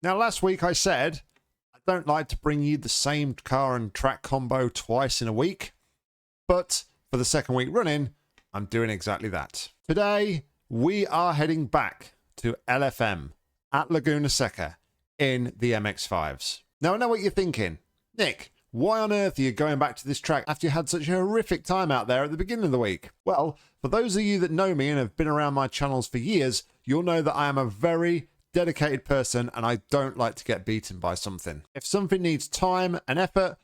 Now, last week I said I don't like to bring you the same car and track combo twice in a week, but for the second week running, I'm doing exactly that. Today, we are heading back to LFM at Laguna Seca in the MX-5s. Now, I know what you're thinking. Nick, why on earth are you going back to this track after you had such a horrific time out there at the beginning of the week? Well, for those of you that know me and have been around my channels for years, you'll know that I am a very dedicated person and I don't like to get beaten by something. If something needs time and effort,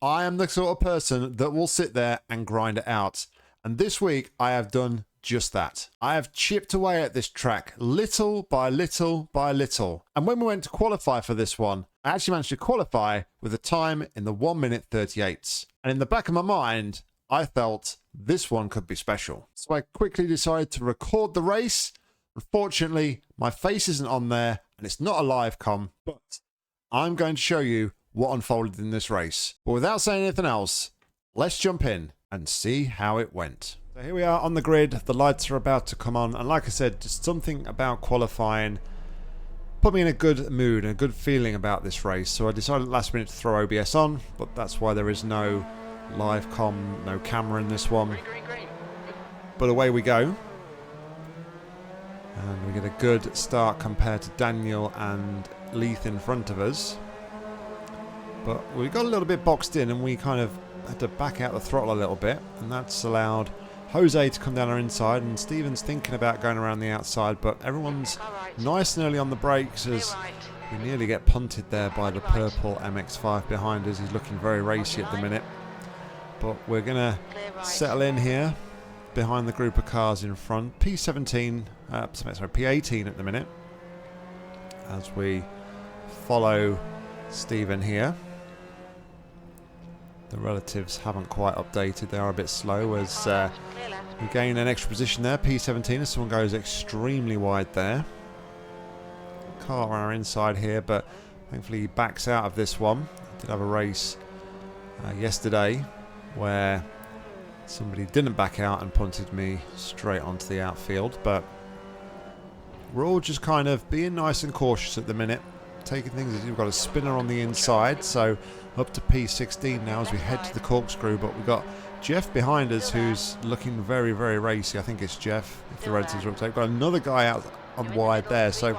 I am the sort of person that will sit there and grind it out. And this week I have done just that. I have chipped away at this track little by little by little. And when we went to qualify for this one, I actually managed to qualify with a time in the 1 minute 38s. And in the back of my mind, I felt this one could be special. So I quickly decided to record the race. Unfortunately, my face isn't on there and it's not a live com, but I'm going to show you what unfolded in this race. But without saying anything else, let's jump in and see how it went. So here we are on the grid. The lights are about to come on. And like I said, just something about qualifying put me in a good mood and a good feeling about this race. So I decided last minute to throw OBS on, but that's why there is no live com, no camera in this one. Green. But away we go. And we get a good start compared to Daniel and Leith in front of us. But we got a little bit boxed in and we kind of had to back out the throttle a little bit. And that's allowed Jose to come down our inside. And Stephen's thinking about going around the outside. But everyone's nice and early on the brakes as we nearly get punted there by the purple MX-5 behind us. He's looking very racy at the minute. But we're going to settle in here behind the group of cars in front. P17, sorry, P18 at the minute, as we follow Stephen here. The relatives haven't quite updated. They are a bit slow as we gain an extra position there. P17 as someone goes extremely wide there. Car on our inside here, but thankfully he backs out of this one. I did have a race yesterday where somebody didn't back out and punted me straight onto the outfield, but we're all just kind of being nice and cautious at the minute, taking things as we've got a spinner on the inside, so up to P16 now as we head to the corkscrew. But we've got Jeff behind us who's looking very, very racy. I think it's Jeff, if the relatives are up to date. Got another guy out on wide there, so,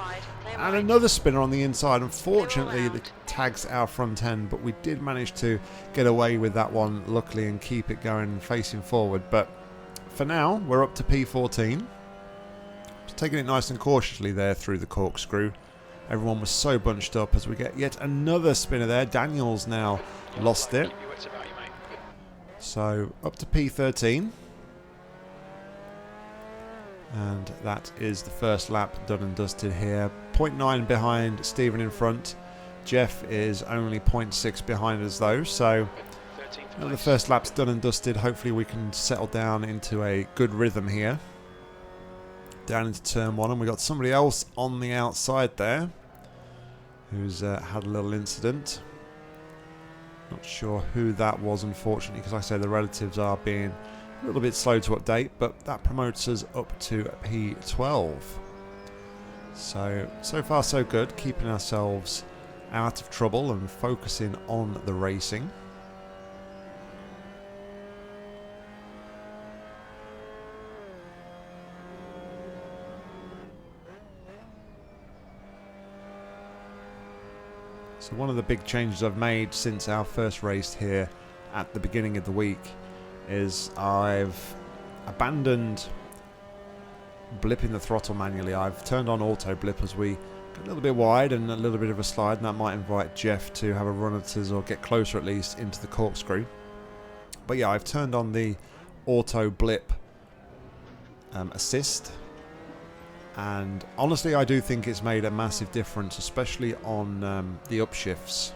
and another spinner on the inside. Unfortunately, the tags our front end, but we did manage to get away with that one, luckily, and keep it going facing forward. But for now, we're up to P14. Just taking it nice and cautiously there through the corkscrew. Everyone was so bunched up as we get yet another spinner there. Daniel's now lost it. So up to P13. And that is the first lap done and dusted here. 0.9 behind Stephen in front. Jeff is only 0.6 behind us though. So the first lap's done and dusted. Hopefully we can settle down into a good rhythm here. Down into turn one, and we got somebody else on the outside there who's had a little incident. Not sure who that was, unfortunately, because like I say, the relatives are being a little bit slow to update, but that promotes us up to P12. So far so good, keeping ourselves out of trouble and focusing on the racing. So one of the big changes I've made since our first race here at the beginning of the week is I've abandoned blipping the throttle manually. I've turned on auto blip as we get a little bit wide and a little bit of a slide, and that might invite Jeff to have a run at us or get closer at least into the corkscrew. But yeah, I've turned on the auto blip assist. And honestly, I do think it's made a massive difference, especially on the upshifts.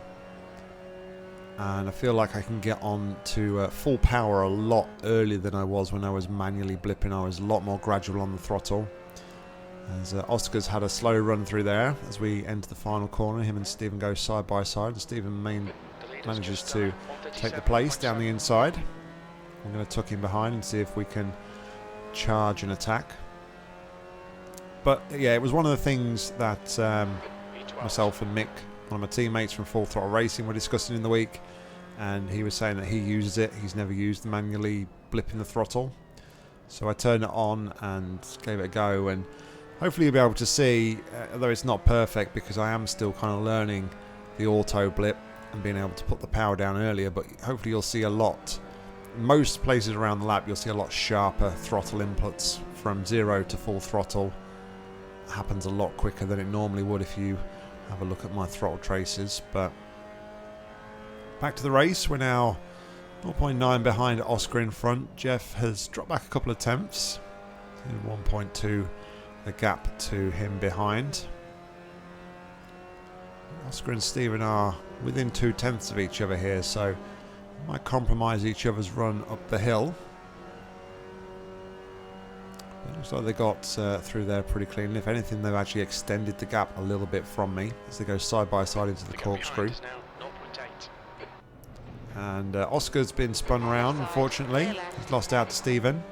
And I feel like I can get on to full power a lot earlier than I was when I was manually blipping. I was a lot more gradual on the throttle. As Oscar's had a slow run through there as we enter the final corner. Him and Stephen go side by side. And Stephen manages to take the place down the inside. I'm going to tuck him behind and see if we can charge and attack. But yeah, it was one of the things that myself and Mick, one of my teammates from Full Throttle Racing, were discussing in the week, and he was saying that he uses it. He's never used manually blipping the throttle. So I turned it on and gave it a go, and hopefully you'll be able to see, although it's not perfect because I am still kind of learning the auto blip and being able to put the power down earlier, but hopefully you'll see a lot. Most places around the lap you'll see a lot sharper throttle inputs from 0 to full throttle. It happens a lot quicker than it normally would if you have a look at my throttle traces. But back to the race. We're now 0.9 behind Oscar in front. Jeff has dropped back a couple of tenths. 1.2 the gap to him behind. Oscar and Stephen are within 2/10 of each other here, so might compromise each other's run up the hill. It looks like they got through there pretty cleanly. If anything, they've actually extended the gap a little bit from me as they go side by side into the corkscrew. And Oscar's been spun around, unfortunately. He's lost out to Stephen.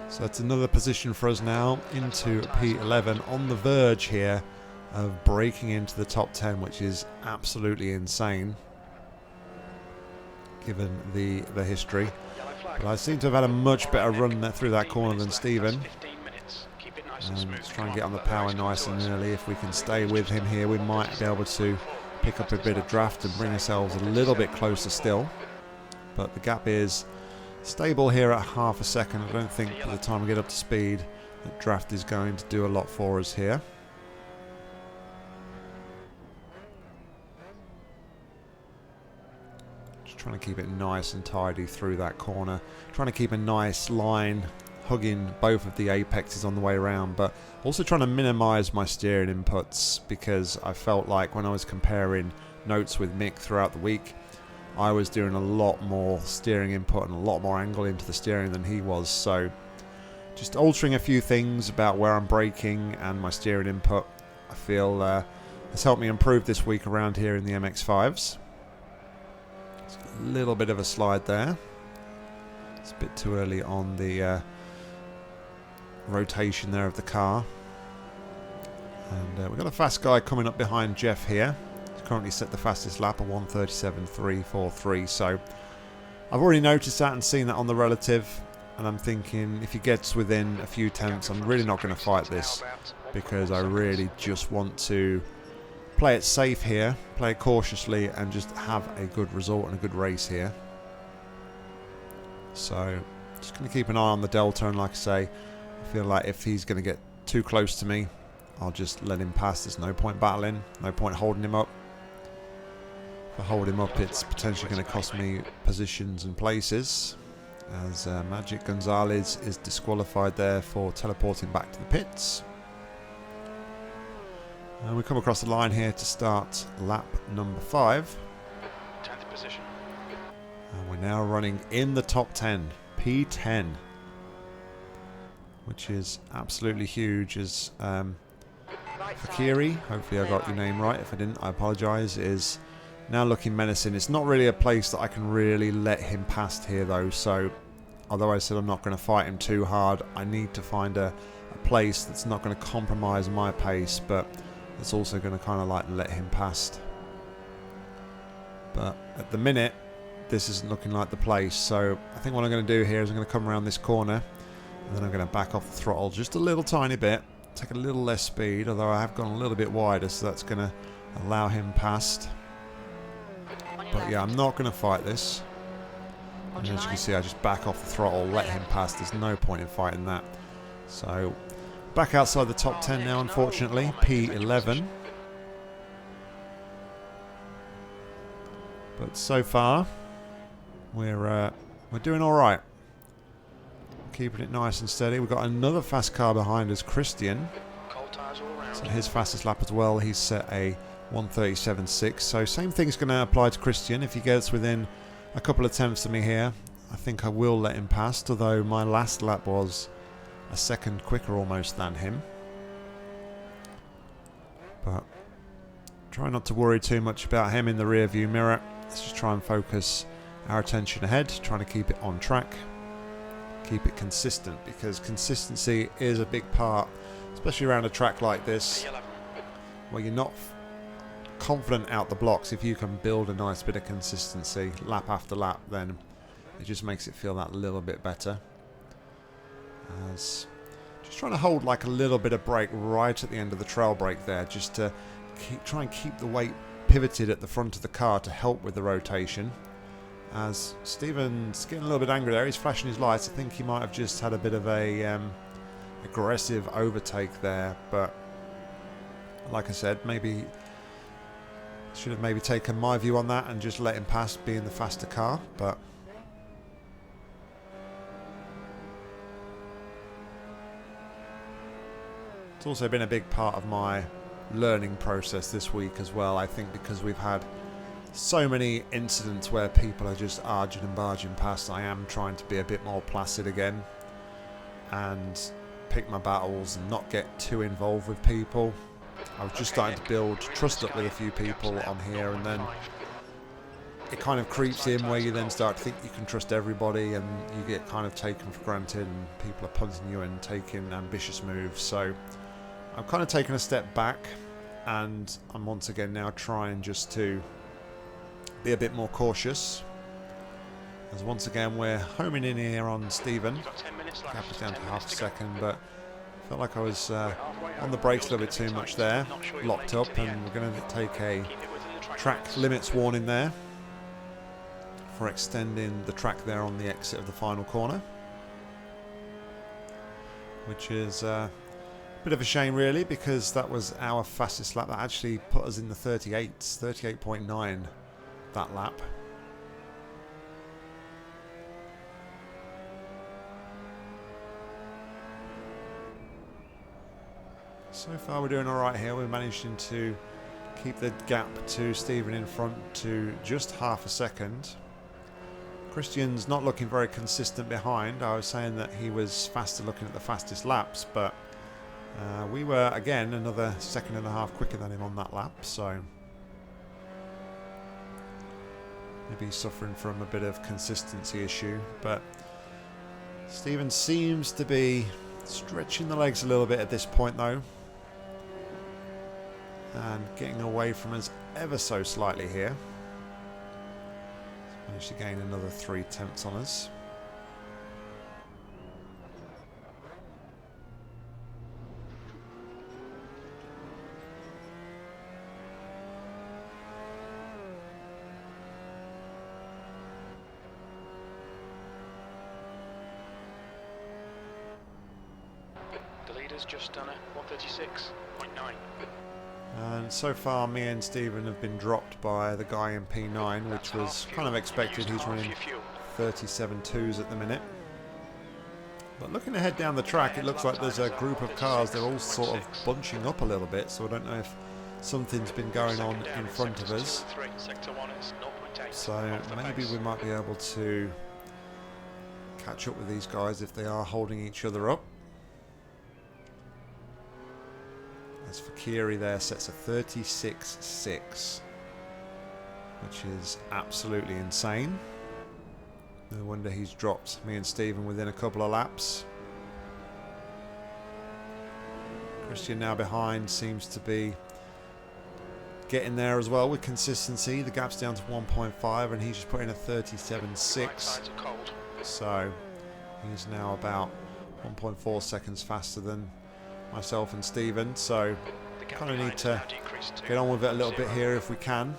So it's another position for us now into P11, on the verge here of breaking into the top 10, which is absolutely insane given the history. But I seem to have had a much better run through that corner than Stephen. And let's try and get on the power nice and early. If we can stay with him here, we might be able to pick up a bit of draft and bring ourselves a little bit closer still. But the gap is stable here at half a second. I don't think by the time we get up to speed that draft is going to do a lot for us here. Trying to keep it nice and tidy through that corner. Trying to keep a nice line hugging both of the apexes on the way around, but also trying to minimize my steering inputs, because I felt like when I was comparing notes with Mick throughout the week, I was doing a lot more steering input and a lot more angle into the steering than he was. So just altering a few things about where I'm braking and my steering input, I feel has helped me improve this week around here in the MX-5s. A little bit of a slide there. It's a bit too early on the rotation there of the car. And we've got a fast guy coming up behind Jeff here. He's currently set the fastest lap of 1:37.343. So I've already noticed that and seen that on the relative. And I'm thinking if he gets within a few tenths, I'm really not going to fight this, because I really just want to play it safe here, play it cautiously, and just have a good result and a good race here. So just going to keep an eye on the delta, and like I say, I feel like if he's going to get too close to me, I'll just let him pass. There's no point battling, no point holding him up. If I hold him up, it's potentially going to cost me positions and places, as Magic Gonzalez is disqualified there for teleporting back to the pits. We come across the line here to start lap number 5. 10th position. And we're now running in the top 10, P10, which is absolutely huge. As Fakiri, hopefully I got your name right. If I didn't, I apologise, is now looking menacing. It's not really a place that I can really let him past here though, so although I said I'm not going to fight him too hard, I need to find a place that's not going to compromise my pace, but it's also going to kind of like let him past. But at the minute, this isn't looking like the place. So I think what I'm going to do here is I'm going to come around this corner, and then I'm going to back off the throttle just a little tiny bit, take a little less speed, although I have gone a little bit wider, so that's going to allow him past. But yeah, I'm not going to fight this. And as you can see, I just back off the throttle, let him pass. There's no point in fighting that. So back outside the top 10 now, unfortunately. P11. But so far, we're doing all right. Keeping it nice and steady. We've got another fast car behind us, Christian. So his fastest lap as well. He's set a 1:37.6. So same thing's going to apply to Christian. If he gets within a couple of tenths of me here, I think I will let him past. Although my last lap was a second quicker almost than him. But try not to worry too much about him in the rear view mirror. Let's just try and focus our attention ahead, trying to keep it on track, keep it consistent, because consistency is a big part, especially around a track like this where you're not confident out the blocks, if you can build a nice bit of consistency lap after lap, then it just makes it feel that little bit better. As just trying to hold like a little bit of brake right at the end of the trail brake there, just to try and keep the weight pivoted at the front of the car to help with the rotation. As Stephen's getting a little bit angry there, he's flashing his lights. I think he might have just had a bit of a aggressive overtake there, but like I said, maybe should have maybe taken my view on that and just let him pass, being the faster car. But it's also been a big part of my learning process this week as well. I think because we've had so many incidents where people are just arging and barging past, I am trying to be a bit more placid again and pick my battles and not get too involved with people. I was just starting to build trust up with a few people on here, and then it kind of creeps in where you then start to think you can trust everybody, and you get kind of taken for granted, and people are punting you and taking ambitious moves. So I'm kind of taking a step back, and I'm once again now trying just to be a bit more cautious. As once again we're homing in here on Stephen. Gap is down to half a second, but I felt like I was on the brakes a little bit too much there, locked up, and we're going to take a track limits warning there for extending the track there on the exit of the final corner, which is a bit of a shame really, because that was our fastest lap. That actually put us in the 38s, 38.9 that lap. So far we're doing alright here. We're managing to keep the gap to Stephen in front to just half a second. Christian's not looking very consistent behind. I was saying that he was faster looking at the fastest laps, but we were again another second and a half quicker than him on that lap, so maybe he's suffering from a bit of consistency issue. But Stephen seems to be stretching the legs a little bit at this point though, and getting away from us ever so slightly here. He's managed to gain another 3/10 on us. Just done a 136.9. And so far me and Stephen have been dropped by the guy in P9, which was kind of expected. He's running 37.2s at the minute. But looking ahead down the track, it looks like there's a group of cars. They're all sort of bunching up a little bit, so I don't know if something's been going on in front of us. So maybe we might be able to catch up with these guys if they are holding each other up. As for Kiri there, sets a 36.6, which is absolutely insane. No wonder he's dropped me and Stephen within a couple of laps. Christian now behind seems to be getting there as well with consistency. The gap's down to 1.5 and he's just put in a 37.6. So he's now about 1.4 seconds faster than myself and Stephen, so kind of need to get on with it a little bit here if we can.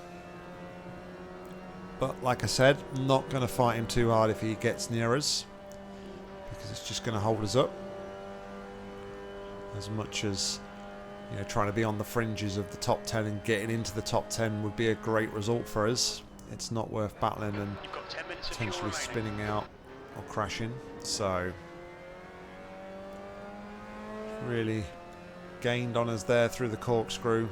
But like I said, not going to fight him too hard if he gets near us, because it's just going to hold us up. As much as, you know, trying to be on the fringes of the top 10 and getting into the top 10 would be a great result for us, it's not worth battling and potentially spinning out or crashing. So really gained on us there through the corkscrew.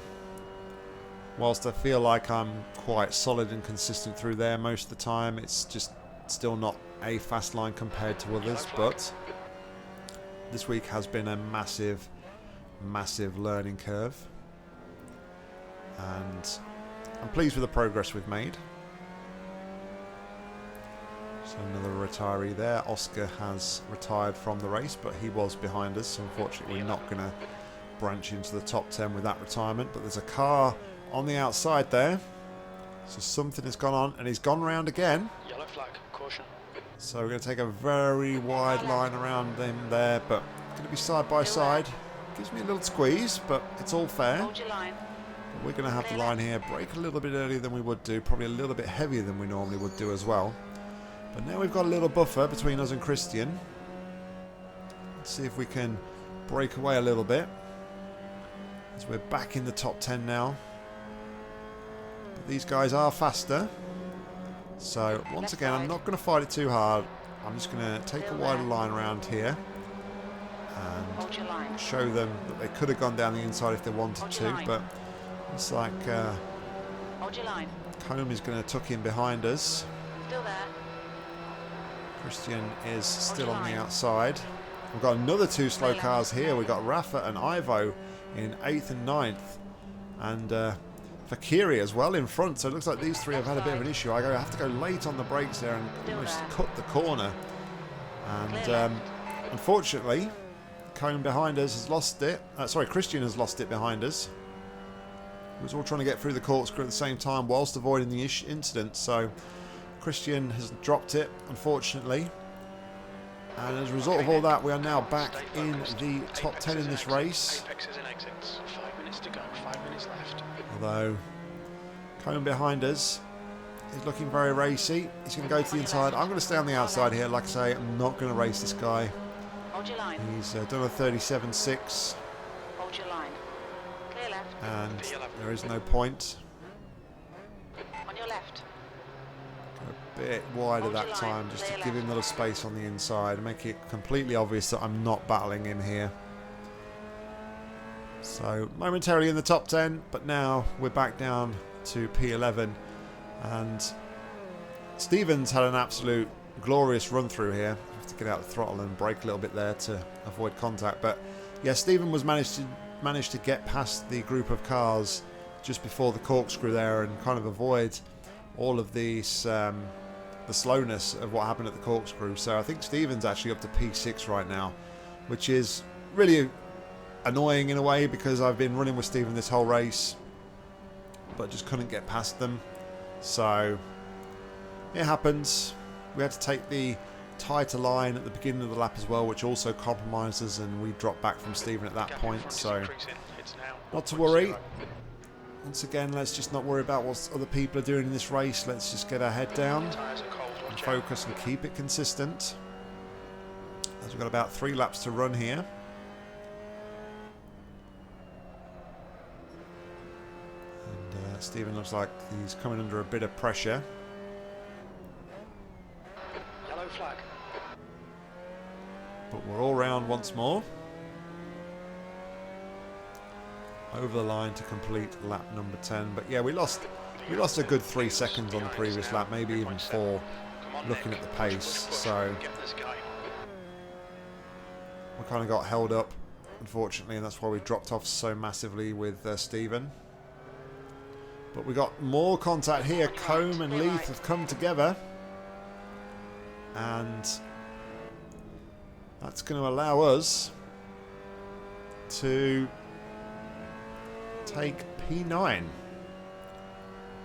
Whilst I feel like I'm quite solid and consistent through there most of the time, it's just still not a fast line compared to others. But this week has been a massive learning curve, and I'm pleased with the progress we've made. So another retiree there. Oscar has retired from the race, but he was behind us, so unfortunately we're not going to branch into the top 10 with that retirement. But there's a car on the outside there. So something has gone on, and he's gone round again. Yellow flag, caution. So we're going to take a very wide line around them there, but it's going to be side by side. Gives me a little squeeze, but it's all fair. Hold your line. But we're going to have the line here break a little bit earlier than we would do, probably a little bit heavier than we normally would do as well. But now we've got a little buffer between us and Christian. Let's see if we can break away a little bit, as we're back in the top 10 now. But these guys are faster. So once again, I'm not going to fight it too hard. I'm just going to take a wider line around here and show them that they could have gone down the inside if they wanted to, but it's like Combe is going to tuck in behind us. Still there. Christian is still on the outside. We've got another two slow cars here. We've got Rafa and Ivo in 8th and 9th, and Fakiri as well in front. So it looks like these three have had a bit of an issue. I have to go late on the brakes there and almost cut the corner. And unfortunately, Combe behind us has lost it. Sorry, Christian has lost it behind us. He was all trying to get through the corkscrew at the same time whilst avoiding the incident. So Christian has dropped it, unfortunately. And as a result of all that, we are now back in the top 10 in this race. Apexes and exits. 5 minutes to go. 5 minutes left. Although Combe behind us is looking very racy. He's going to go to the inside. I'm going to stay on the outside here. Like I say, I'm not going to race this guy. Hold your line. He's done a 37.6. Hold your line. Clear left. And there is no point. On your left. Go a bit wider that time just to give him a little space on the inside and make it completely obvious that I'm not battling him here. So momentarily in the top 10, but now we're back down to P11, and Stevens had an absolute glorious run through here. I have to get out the throttle and brake a little bit there to avoid contact, but yeah, Stephen was managed to get past the group of cars just before the corkscrew there and kind of avoid all of these the slowness of what happened at the corkscrew. So I think Stephen's actually up to P6 right now, which is really annoying in a way because I've been running with Stephen this whole race but just couldn't get past them. So it happens. We had to take the tighter line at the beginning of the lap as well, which also compromised us, and we dropped back from Stephen at that point. So not to worry. Once again, let's just not worry about what other people are doing in this race. Let's just get our head down and focus and keep it consistent, as we've got about 3 laps to run here. And Stephen looks like he's coming under a bit of pressure. Yellow flag. But we're all round once more. Over the line to complete lap number 10. But yeah, we lost a good 3 seconds on the previous lap, maybe even 4, looking at the pace. So we kind of got held up, unfortunately, and that's why we dropped off so massively with Stephen. But we got more contact here. Combe and Leith have come together, and that's going to allow us to take P9.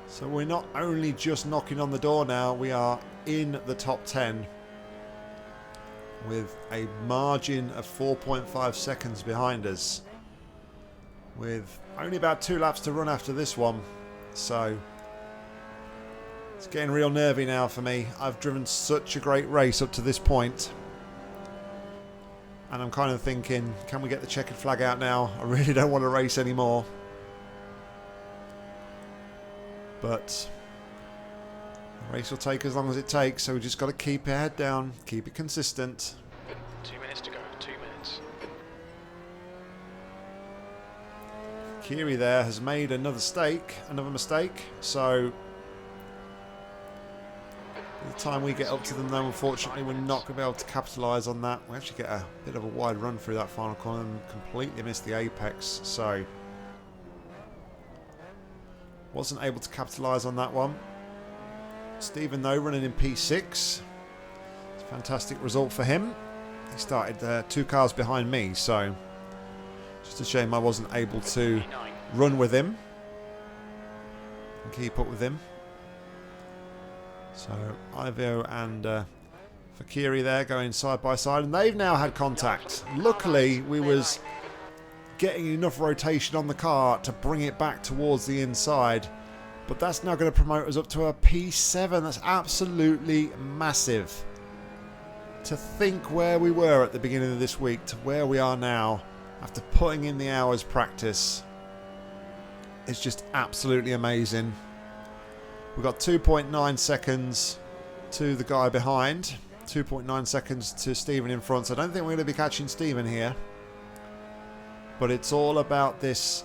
So we're not only just knocking on the door now, we are in the top 10 with a margin of 4.5 seconds behind us, with only about 2 laps to run after this one. So it's getting real nervy now for me. I've driven such a great race up to this point, and I'm kind of thinking, can we get the checkered flag out now? I really don't want to race anymore. But the race will take as long as it takes, so we just got to keep our head down, keep it consistent. 2 minutes to go. 2 minutes. Kiri there has made another mistake, so by the time we get up to them though, unfortunately we're not going to be able to capitalise on that. We actually get a bit of a wide run through that final corner and completely miss the apex, so wasn't able to capitalise on that one. Stephen though running in P6. It's a fantastic result for him. He started 2 cars behind me, so just a shame I wasn't able to run with him. and keep up with him. So Ivo and Fakiri there going side by side, and they've now had contact. Luckily, we was getting enough rotation on the car to bring it back towards the inside, but that's now going to promote us up to a P7. That's absolutely massive. To think where we were at the beginning of this week to where we are now after putting in the hours practice, it's just absolutely amazing. We've got 2.9 seconds to the guy behind, 2.9 seconds to Stephen in front, so I don't think we're going to be catching Stephen here. But it's all about this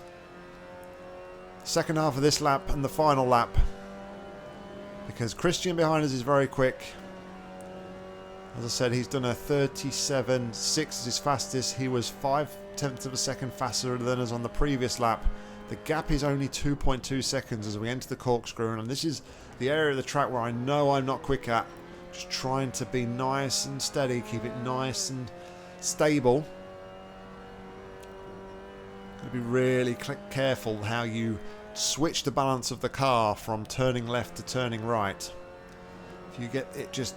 second half of this lap and the final lap, because Christian behind us is very quick. As I said, he's done a 37.6 as his fastest. He was 0.5 of a second faster than us on the previous lap. The gap is only 2.2 seconds as we enter the corkscrew, and this is the area of the track where I know I'm not quick at. Just trying to be nice and steady, keep it nice and stable. Got to be really careful how you switch the balance of the car from turning left to turning right. If you get it just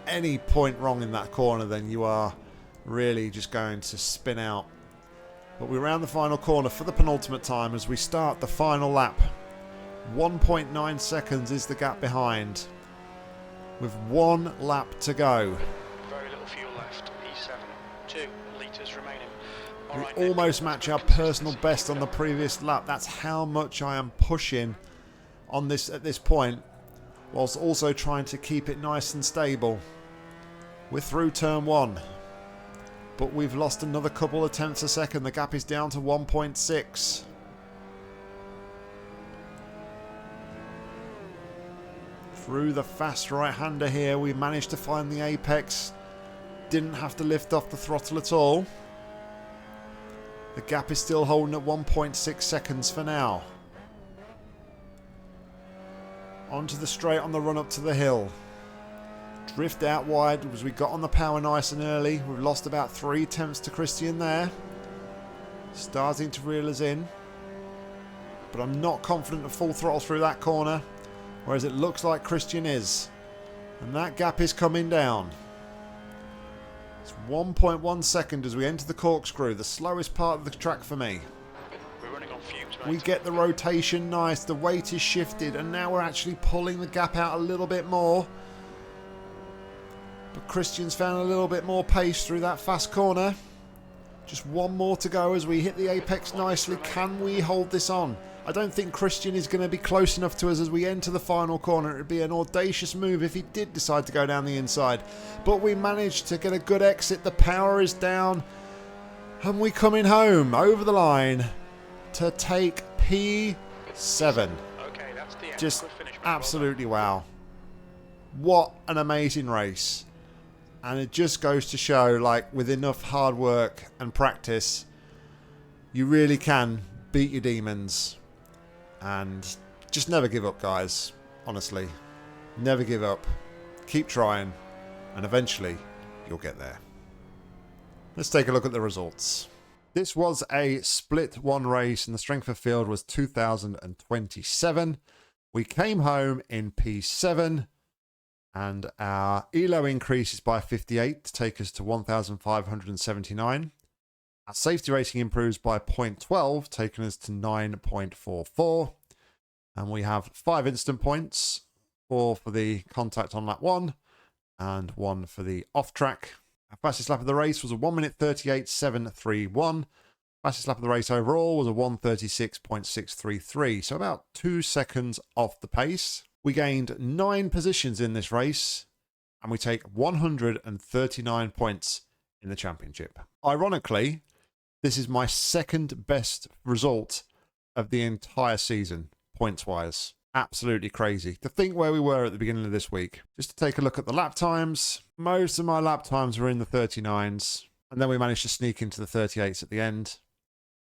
any point wrong in that corner, then you are really just going to spin out. But we're around the final corner for the penultimate time as we start the final lap. 1.9 seconds is the gap behind, with 1 lap to go. Very little fuel left. E7. 2 litres remaining. We Alright, almost Nick, match our consistency. personal best on the previous lap. That's how much I am pushing on this at this point, whilst also trying to keep it nice and stable. We're through turn 1, but we've lost another couple of tenths a second. The gap is down to 1.6. Through the fast right-hander here, we managed to find the apex. Didn't have to lift off the throttle at all. The gap is still holding at 1.6 seconds for now. Onto the straight on the run up to the hill. Drift out wide as we got on the power nice and early. We've lost about 3 tenths to Christian there. Starting to reel us in. But I'm not confident of full throttle through that corner, whereas it looks like Christian is. And that gap is coming down. It's 1.1 second as we enter the corkscrew, the slowest part of the track for me. We're running on fumes, mate. We get the rotation nice, the weight is shifted, and now we're actually pulling the gap out a little bit more. But Christian's found a little bit more pace through that fast corner. Just 1 more to go as we hit the apex nicely. Can we hold this on? I don't think Christian is going to be close enough to us as we enter the final corner. It would be an audacious move if he did decide to go down the inside. But we managed to get a good exit. The power is down. And we're coming home over the line to take P7. Okay, that's the end. Just Good finish, mate. absolutely wow. What an amazing race. And it just goes to show, like, with enough hard work and practice, you really can beat your demons. And just never give up, guys. Honestly. Never give up. Keep trying. And eventually, you'll get there. Let's take a look at the results. This was a split 1 race, and the strength of field was 2027. We came home in P7. And our ELO increases by 58 to take us to 1,579. Our safety rating improves by 0.12, taking us to 9.44. And we have 5 instant points, 4 for the contact on lap 1 and 1 for the off track. Our fastest lap of the race was a 1 minute 38.731. Fastest lap of the race overall was a 1:36.633, so about 2 seconds off the pace. We gained 9 positions in this race, and we take 139 points in the championship. Ironically, this is my second best result of the entire season, points-wise. Absolutely crazy. To think where we were at the beginning of this week. Just to take a look at the lap times. Most of my lap times were in the 39s, and then we managed to sneak into the 38s at the end.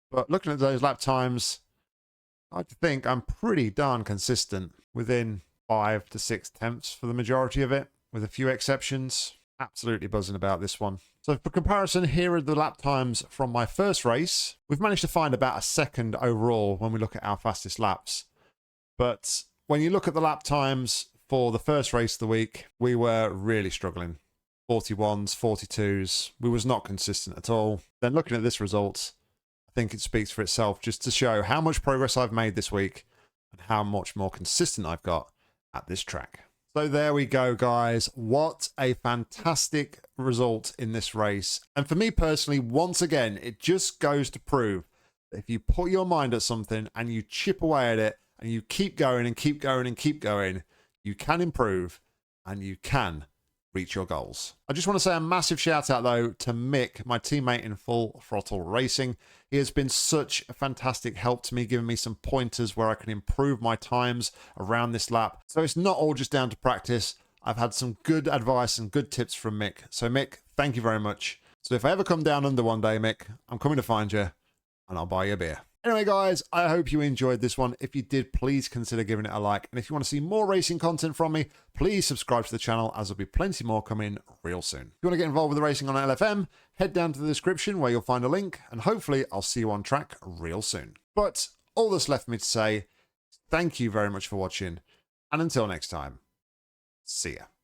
But looking at those lap times, I think I'm pretty darn consistent, within 5 to 6 tenths for the majority of it, with a few exceptions. Absolutely buzzing about this one. So for comparison, here are the lap times from my first race. We've managed to find about a second overall when we look at our fastest laps. But when you look at the lap times for the first race of the week, we were really struggling. 41s, 42s. We was not consistent at all. Then looking at this result, I think it speaks for itself just to show how much progress I've made this week and how much more consistent I've got at this track. So there we go, guys. What a fantastic result in this race. And for me personally, once again, it just goes to prove that if you put your mind at something and you chip away at it and you keep going and keep going and keep going, you can improve and you can reach your goals. I just want to say a massive shout out though to Mick, my teammate in Full Throttle Racing. He has been such a fantastic help to me, giving me some pointers where I can improve my times around this lap. So it's not all just down to practice. I've had some good advice and good tips from Mick. So Mick, thank you very much. So if I ever come down under one day, Mick, I'm coming to find you and I'll buy you a beer. Anyway, guys, I hope you enjoyed this one. If you did, please consider giving it a like. And if you want to see more racing content from me, please subscribe to the channel, as there'll be plenty more coming real soon. If you want to get involved with the racing on LFM, head down to the description where you'll find a link, and hopefully I'll see you on track real soon. But all that's left for me to say, thank you very much for watching, and until next time, see ya.